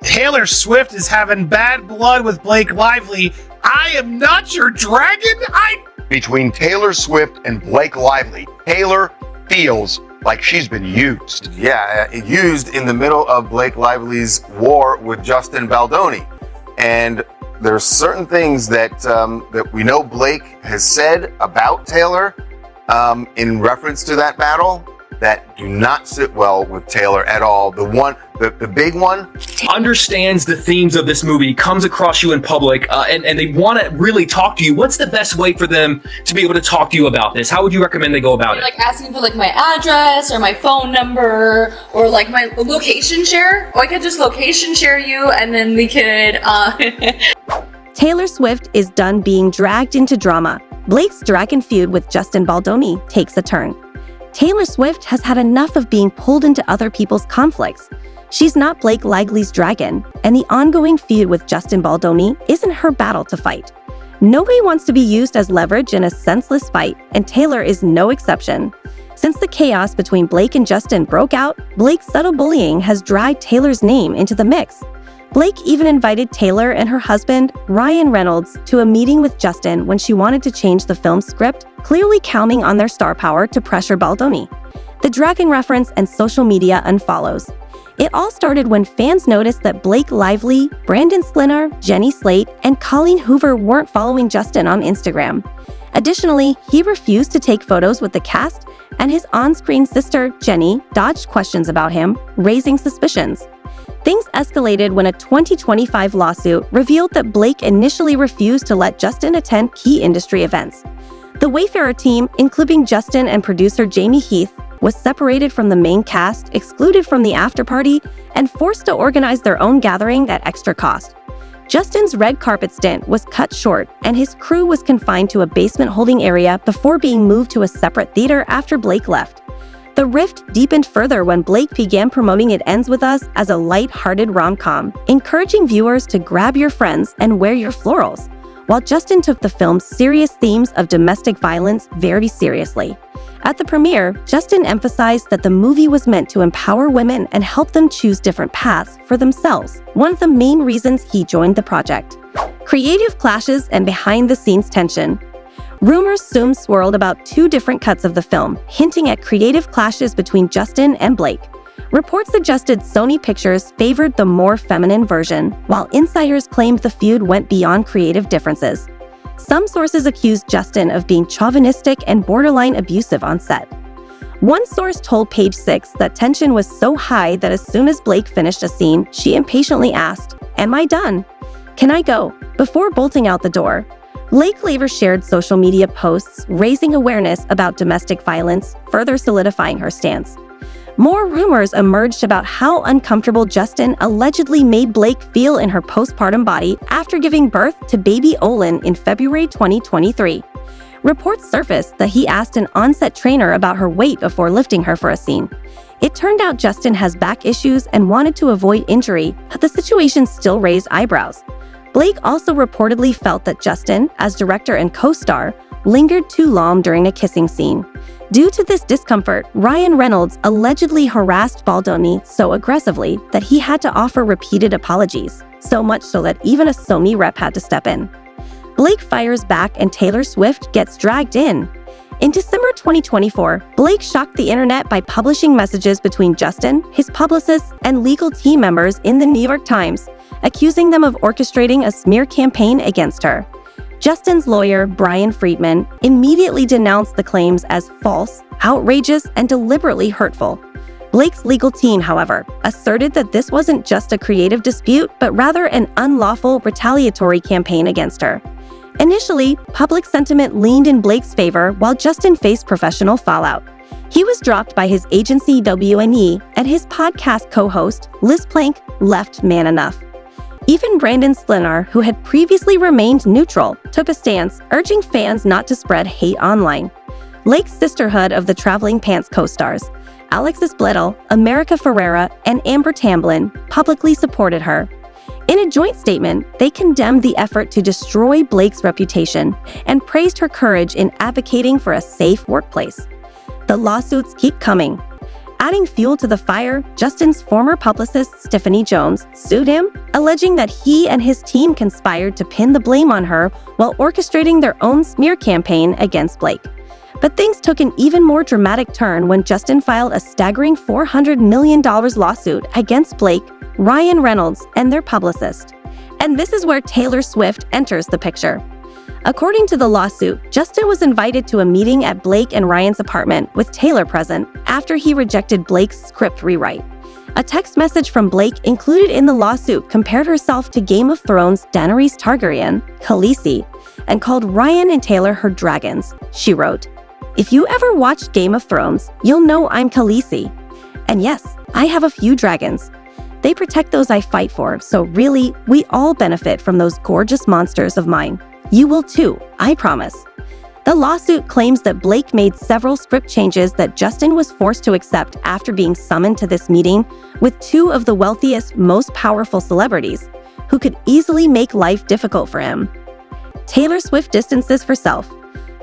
Taylor Swift is having bad blood with Blake Lively. I am not your dragon. Between Taylor Swift and Blake Lively, Taylor feels like she's been used. Yeah, used in the middle of Blake Lively's war with Justin Baldoni. And there's certain things that that we know Blake has said about Taylor in reference to that battle that do not sit well with Taylor at all. The big one understands the themes of this movie, comes across you in public, and they want to really talk to you. What's the best way for them to be able to talk to you about this? How would you recommend they go about it? Like asking for like my address or my phone number or like my location share. Or I could just location share you and then we could Taylor Swift is done being dragged into drama. Blake's dragon feud with Justin Baldoni takes a turn. Taylor Swift has had enough of being pulled into other people's conflicts. She's not Blake Lively's dragon, and the ongoing feud with Justin Baldoni isn't her battle to fight. Nobody wants to be used as leverage in a senseless fight, and Taylor is no exception. Since the chaos between Blake and Justin broke out, Blake's subtle bullying has dragged Taylor's name into the mix. Blake even invited Taylor and her husband, Ryan Reynolds, to a meeting with Justin when she wanted to change the film's script, clearly counting on their star power to pressure Baldoni. The dragon reference and social media unfollows. It all started when fans noticed that Blake Lively, Brandon Slinner, Jenny Slate, and Colleen Hoover weren't following Justin on Instagram. Additionally, he refused to take photos with the cast, and his on-screen sister, Jenny, dodged questions about him, raising suspicions. Things escalated when a 2025 lawsuit revealed that Blake initially refused to let Justin attend key industry events. The Wayfarer team, including Justin and producer Jamie Heath, was separated from the main cast, excluded from the after-party, and forced to organize their own gathering at extra cost. Justin's red carpet stint was cut short, and his crew was confined to a basement holding area before being moved to a separate theater after Blake left. The rift deepened further when Blake began promoting It Ends With Us as a light-hearted rom-com, encouraging viewers to grab your friends and wear your florals, while Justin took the film's serious themes of domestic violence very seriously. At the premiere, Justin emphasized that the movie was meant to empower women and help them choose different paths for themselves, one of the main reasons he joined the project. Creative clashes and behind-the-scenes tension. Rumors soon swirled about two different cuts of the film, hinting at creative clashes between Justin and Blake. Reports suggested Sony Pictures favored the more feminine version, while insiders claimed the feud went beyond creative differences. Some sources accused Justin of being chauvinistic and borderline abusive on set. One source told Page Six that tension was so high that as soon as Blake finished a scene, she impatiently asked, "Am I done? Can I go?" before bolting out the door. Blake later shared social media posts raising awareness about domestic violence, further solidifying her stance. More rumors emerged about how uncomfortable Justin allegedly made Blake feel in her postpartum body after giving birth to baby Olin in February 2023. Reports surfaced that he asked an on-set trainer about her weight before lifting her for a scene. It turned out Justin has back issues and wanted to avoid injury, but the situation still raised eyebrows. Blake also reportedly felt that Justin, as director and co-star, lingered too long during a kissing scene. Due to this discomfort, Ryan Reynolds allegedly harassed Baldoni so aggressively that he had to offer repeated apologies, so much so that even a Sony rep had to step in. Blake fires back and Taylor Swift gets dragged in. In December 2024, Blake shocked the internet by publishing messages between Justin, his publicists, and legal team members in the New York Times, accusing them of orchestrating a smear campaign against her. Justin's lawyer, Brian Friedman, immediately denounced the claims as false, outrageous, and deliberately hurtful. Blake's legal team, however, asserted that this wasn't just a creative dispute, but rather an unlawful retaliatory campaign against her. Initially, public sentiment leaned in Blake's favor while Justin faced professional fallout. He was dropped by his agency WNE, and his podcast co-host, Liz Plank, left Man Enough. Even Brandon Slinner, who had previously remained neutral, took a stance, urging fans not to spread hate online. Blake's sisterhood of the Traveling Pants co-stars, Alexis Bledel, America Ferrera, and Amber Tamblyn, publicly supported her. In a joint statement, they condemned the effort to destroy Blake's reputation and praised her courage in advocating for a safe workplace. The lawsuits keep coming. Adding fuel to the fire, Justin's former publicist, Stephanie Jones, sued him, alleging that he and his team conspired to pin the blame on her while orchestrating their own smear campaign against Blake. But things took an even more dramatic turn when Justin filed a staggering $400 million lawsuit against Blake, Ryan Reynolds, and their publicist. And this is where Taylor Swift enters the picture. According to the lawsuit, Justin was invited to a meeting at Blake and Ryan's apartment with Taylor present after he rejected Blake's script rewrite. A text message from Blake included in the lawsuit compared herself to Game of Thrones' Daenerys Targaryen, Khaleesi, and called Ryan and Taylor her dragons. She wrote, "If you ever watched Game of Thrones, you'll know I'm Khaleesi. And yes, I have a few dragons. They protect those I fight for, so really, we all benefit from those gorgeous monsters of mine. You will too, I promise." The lawsuit claims that Blake made several script changes that Justin was forced to accept after being summoned to this meeting with two of the wealthiest, most powerful celebrities, who could easily make life difficult for him. Taylor Swift distances herself.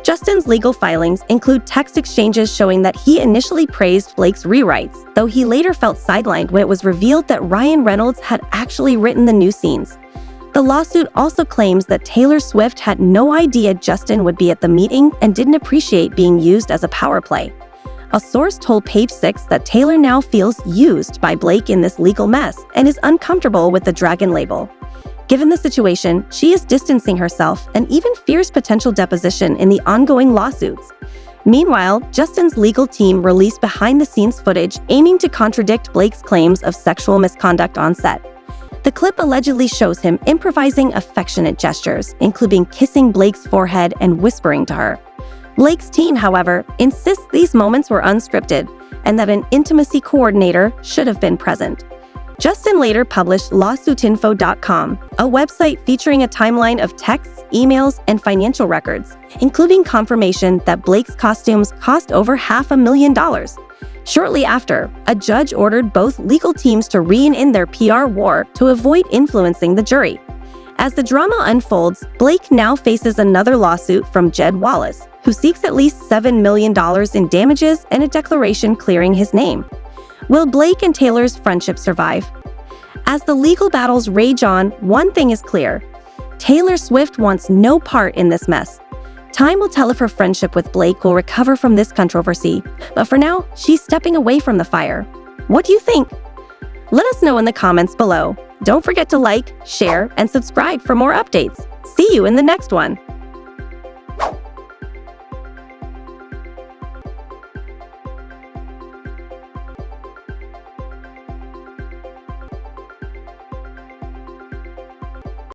Justin's legal filings include text exchanges showing that he initially praised Blake's rewrites, though he later felt sidelined when it was revealed that Ryan Reynolds had actually written the new scenes. The lawsuit also claims that Taylor Swift had no idea Justin would be at the meeting and didn't appreciate being used as a power play. A source told Page Six that Taylor now feels used by Blake in this legal mess and is uncomfortable with the Dragon label. Given the situation, she is distancing herself and even fears potential deposition in the ongoing lawsuits. Meanwhile, Justin's legal team released behind-the-scenes footage aiming to contradict Blake's claims of sexual misconduct on set. The clip allegedly shows him improvising affectionate gestures, including kissing Blake's forehead and whispering to her. Blake's team, however, insists these moments were unscripted and that an intimacy coordinator should have been present. Justin later published lawsuitinfo.com, a website featuring a timeline of texts, emails, and financial records, including confirmation that Blake's costumes cost over $500,000. Shortly after, a judge ordered both legal teams to rein in their PR war to avoid influencing the jury. As the drama unfolds, Blake now faces another lawsuit from Jed Wallace, who seeks at least $7 million in damages and a declaration clearing his name. Will Blake and Taylor's friendship survive? As the legal battles rage on, one thing is clear: Taylor Swift wants no part in this mess. Time will tell if her friendship with Blake will recover from this controversy, but for now, she's stepping away from the fire. What do you think? Let us know in the comments below. Don't forget to like, share, and subscribe for more updates. See you in the next one.